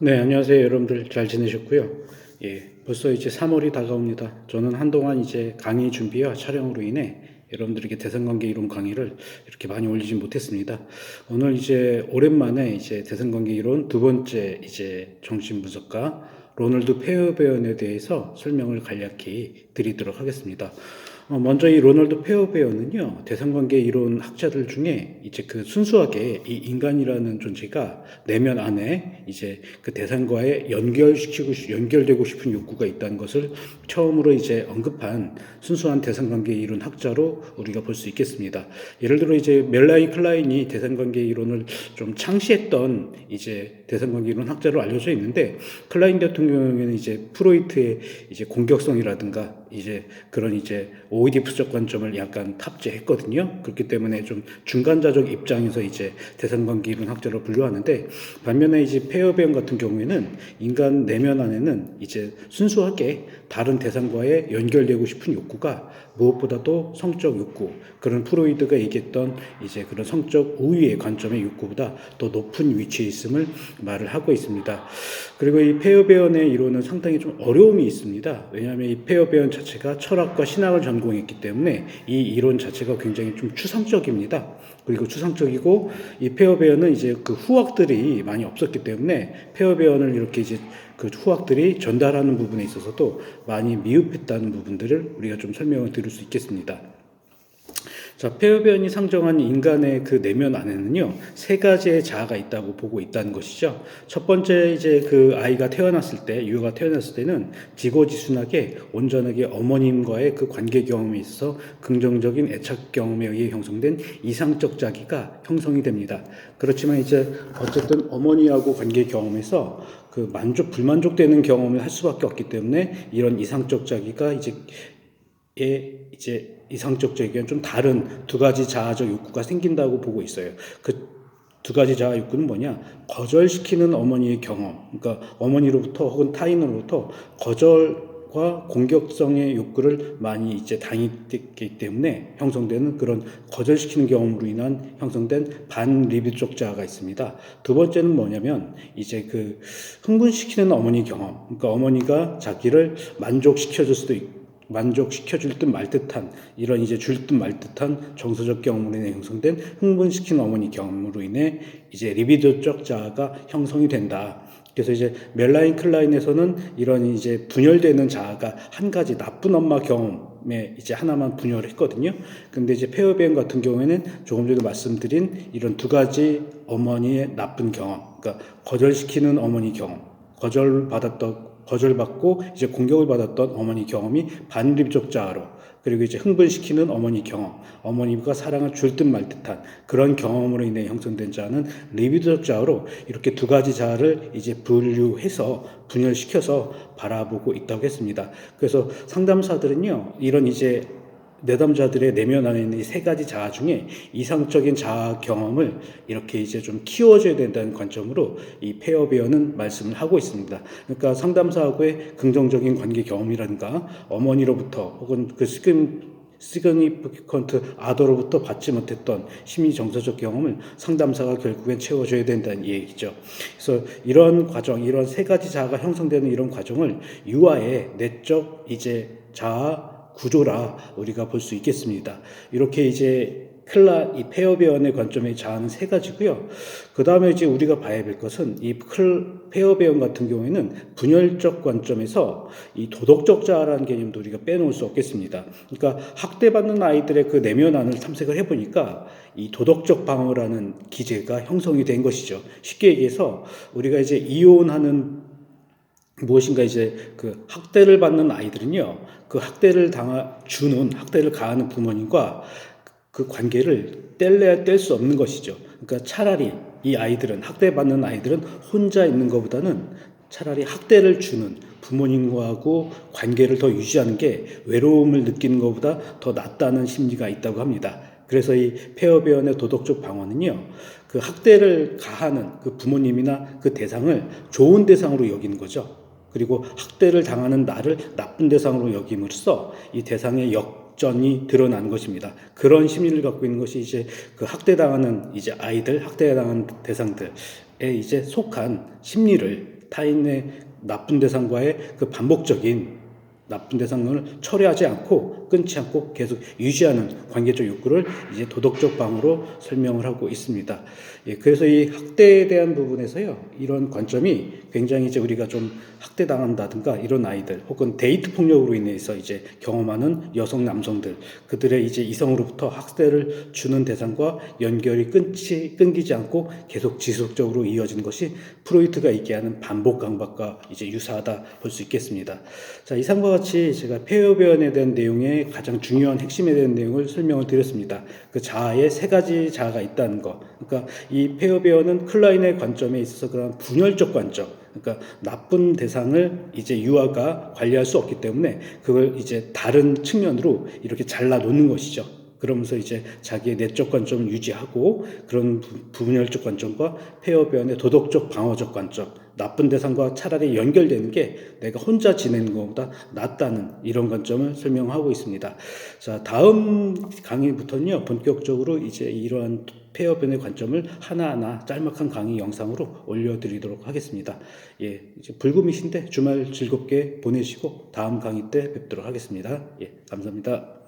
네, 안녕하세요. 여러분들 잘 지내셨고요. 벌써 이제 3월이 다가옵니다. 저는 한동안 이제 강의 준비와 촬영으로 인해 여러분들에게 대선관계 이론 강의를 이렇게 많이 올리진 못했습니다. 오늘 이제 오랜만에 이제 대선관계 이론 두 번째 이제 정신 분석가 로널드 페어베언에 대해서 설명을 간략히 드리도록 하겠습니다. 먼저 이 로널드 페어베어는요, 대상관계 이론 학자들 중에 이제 그 순수하게 이 인간이라는 존재가 내면 안에 이제 그 대상과의 연결되고 싶은 욕구가 있다는 것을 처음으로 이제 언급한 순수한 대상관계 이론 학자로 우리가 볼 수 있겠습니다. 예를 들어 이제 멜라인 클라인이 대상관계 이론을 좀 창시했던 이제 대상관계 이론 학자로 알려져 있는데, 클라인 같은 경우에는 이제 프로이트의 이제 공격성이라든가 이제 그런 이제 오이디푸스적 관점을 약간 탑재했거든요. 그렇기 때문에 좀 중간자적 입장에서 이제 대상관계 이론 학자로 분류하는데, 반면에 이제 페어베언 같은 경우에는 인간 내면 안에는 이제 순수하게 다른 대상과의 연결되고 싶은 욕구가 무엇보다도 성적 욕구, 그런 프로이드가 얘기했던 이제 그런 성적 우위의 관점의 욕구보다 더 높은 위치에 있음을 말을 하고 있습니다. 그리고 이 페어베언의 이론은 상당히 좀 어려움이 있습니다. 왜냐하면 이 페어베언 자체가 철학과 신학을 전공했기 때문에 이 이론 자체가 굉장히 좀 추상적입니다. 그리고 추상적이고, 이 페어베언은 이제 그 후학들이 많이 없었기 때문에 페어베언을 이렇게 이제 그 후학들이 전달하는 부분에 있어서도 많이 미흡했다는 부분들을 우리가 좀 설명을 드릴 수 있겠습니다. 자, 페어베언이 상정한 인간의 그 내면 안에는요, 세 가지의 자아가 있다고 보고 있다는 것이죠. 첫 번째, 이제 그 아이가 태어났을 때, 유아가 태어났을 때는 지고지순하게 온전하게 어머님과의 그 관계 경험에 있어서 긍정적인 애착 경험에 의해 형성된 이상적 자기가 형성이 됩니다. 그렇지만 이제 어쨌든 어머니하고 관계 경험에서 그 불만족되는 경험을 할 수밖에 없기 때문에 이런 이상적 자기가 이제 이상적 자기와는 좀 다른 두 가지 자아적 욕구가 생긴다고 보고 있어요. 그 두 가지 자아 욕구는 뭐냐? 거절시키는 어머니의 경험, 그러니까 어머니로부터 혹은 타인으로부터 거절과 공격성의 욕구를 많이 이제 당했기 때문에 형성되는 그런 거절시키는 경험으로 인한 형성된 반리비적 자아가 있습니다. 두 번째는 뭐냐면 이제 그 흥분시키는 어머니 경험, 그러니까 어머니가 자기를 만족시켜줄 듯 말 듯한 이런 이제 줄 듯 말 듯한 정서적 경험으로 인해 형성된 흥분시키는 어머니 경험으로 인해 이제 리비도적 자아가 형성이 된다. 그래서 이제 멜라인 클라인에서는 이런 이제 분열되는 자아가 한 가지 나쁜 엄마 경험에 이제 하나만 분열을 했거든요. 근데 이제 페어베언 같은 경우에는 조금 전에 말씀드린 이런 두 가지 어머니의 나쁜 경험, 그러니까 거절시키는 어머니 경험, 거절받고 이제 공격을 받았던 어머니 경험이 반립적 자아로, 그리고 이제 흥분시키는 어머니 경험, 어머니가 사랑을 줄 듯 말 듯한 그런 경험으로 인해 형성된 자아는 리비도적 자아로, 이렇게 두 가지 자아를 이제 분열시켜서 바라보고 있다고 했습니다. 그래서 상담사들은요, 이런 이제 내담자들의 내면 안에 있는 이 세 가지 자아 중에 이상적인 자아 경험을 이렇게 이제 좀 키워줘야 된다는 관점으로 이 페어베어는 말씀을 하고 있습니다. 그러니까 상담사하고의 긍정적인 관계 경험이라든가 어머니로부터 혹은 그 시그니피컨트 아더로부터 받지 못했던 심리 정서적 경험을 상담사가 결국엔 채워줘야 된다는 얘기죠. 그래서 이런 과정, 이런 세 가지 자아가 형성되는 이런 과정을 유아의 내적 이제 자아 구조라 우리가 볼 수 있겠습니다. 이렇게 이제 이 페어베언의 관점의 자아는 세 가지고요. 그 다음에 이제 우리가 봐야 될 것은 이 페어베언 같은 경우에는 분열적 관점에서 이 도덕적 자아라는 개념도 우리가 빼놓을 수 없겠습니다. 그러니까 학대받는 아이들의 그 내면 안을 탐색을 해보니까 이 도덕적 방어라는 기제가 형성이 된 것이죠. 쉽게 얘기해서 우리가 이제 이혼하는 무엇인가 이제 그 학대를 받는 아이들은요, 그 학대를 가하는 부모님과 그 관계를 뗄래야 뗄 수 없는 것이죠. 그러니까 차라리 이 아이들은, 학대받는 아이들은 혼자 있는 것보다는 차라리 학대를 주는 부모님하고 관계를 더 유지하는 게 외로움을 느끼는 것보다 더 낫다는 심리가 있다고 합니다. 그래서 이 페어베언의 도덕적 방어는요, 그 학대를 가하는 그 부모님이나 그 대상을 좋은 대상으로 여기는 거죠. 그리고 학대를 당하는 나를 나쁜 대상으로 여김으로써 이 대상의 역전이 드러난 것입니다. 그런 심리를 갖고 있는 것이 이제 그 학대당하는 이제 아이들, 학대당하는 대상들에 이제 속한 심리를 타인의 나쁜 대상과의 그 반복적인 나쁜 대상을 철회하지 않고 끊지 않고 계속 유지하는 관계적 욕구를 이제 도덕적 방어로 설명을 하고 있습니다. 예, 그래서 이 학대에 대한 부분에서요, 이런 관점이 굉장히 이제 우리가 좀 학대당한다든가 이런 아이들 혹은 데이트 폭력으로 인해서 이제 경험하는 여성 남성들, 그들의 이제 이성으로부터 학대를 주는 대상과 연결이 끊기지 않고 계속 지속적으로 이어지는 것이 프로이트가 얘기하는 반복 강박과 이제 유사하다 볼 수 있겠습니다. 자, 이상과 같이 제가 폐허변에 대한 내용의 가장 중요한 핵심에 대한 내용을 설명을 드렸습니다. 그 자아에 세 가지 자아가 있다는 거. 그러니까 이 폐허변은 클라인의 관점에 있어서 그런 분열적 관점, 그러니까 나쁜 대상을 이제 유아가 관리할 수 없기 때문에 그걸 이제 다른 측면으로 이렇게 잘라 놓는 것이죠. 그러면서 이제 자기의 내적 관점을 유지하고 그런 분열적 관점과 폐허변의 도덕적 방어적 관점, 나쁜 대상과 차라리 연결되는 게 내가 혼자 지내는 것보다 낫다는 이런 관점을 설명하고 있습니다. 자, 다음 강의부터는요, 본격적으로 이제 이러한 폐허변의 관점을 하나하나 짤막한 강의 영상으로 올려드리도록 하겠습니다. 예, 이제 불금이신데 주말 즐겁게 보내시고 다음 강의 때 뵙도록 하겠습니다. 예, 감사합니다.